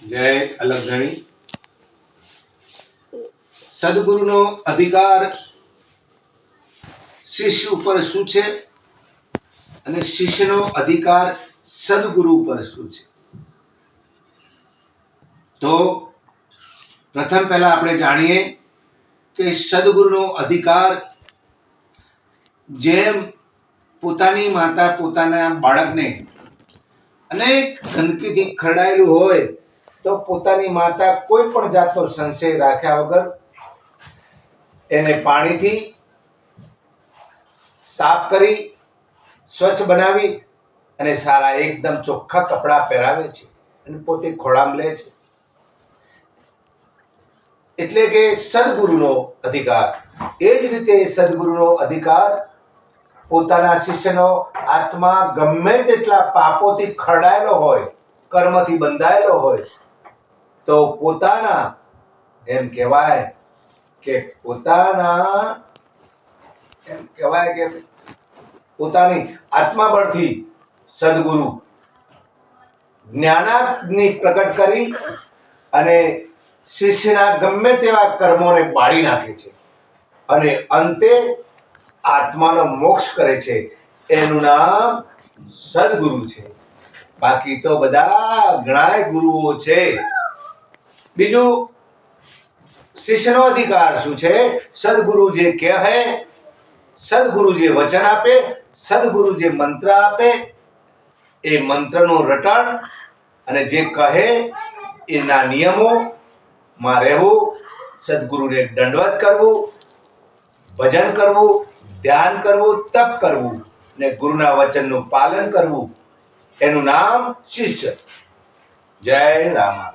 જય અલગધણી. સદગુરુનો અધિકાર શિષ્ય ઉપર શું છે અને શિષ્યનો અધિકાર સદગુરુ ઉપર શું છે? તો પ્રથમ પહેલા આપણે જાણીએ કે સદગુરુનો અધિકાર, જેમ પોતાની માતા પોતાના બાળકને અનેક ગંદકીથી ખરડાયેલું હોય તો પોતાની માતા કોઈ પણ જાતનો સંશય રાખ્યા વગર એને પાણીથી સાફ કરી સ્વચ્છ બનાવી અને સારા એકદમ ચોખ્ખા કપડાં પહેરાવે છે અને પોતે ખોળામાં લે છે. એટલે કે સદગુરુનો અધિકાર. એ જ રીતે સદગુરુનો અધિકાર પોતાના શિષ્યનો આત્મા ગમે તેટલા પાપોથી ખરડાયેલો હોય, કર્મથી બંધાયેલો હોય, તો પોતાના એમ કહેવાય કે પોતાની આત્મા બળથી સદગુરુ જ્ઞાનાગ્નિ પ્રગટ કરી અને શિષ્યના ગમે તેવા કર્મોને બાળી નાખે છે અને અંતે આત્માનો મોક્ષ કરે છે. એનું નામ સદગુરુ છે. બાકી તો બધા ઘણાય ગુરુઓ છે. બીજું, શિષ્યનો અધિકાર શું છે? સદગુરુ જે કહે, સદગુરુ જે વચન આપે, સદગુરુ જે મંત્ર આપે, એ મંત્રનું રટણ અને જે કહે એના નિયમોમાં રહેવું, સદગુરુને દંડવત કરવું, ભજન કરવું, ધ્યાન કરવું, તપ કરવું ને ગુરુના વચનનું પાલન કરવું, એનું નામ શિષ્ય. જય રામ.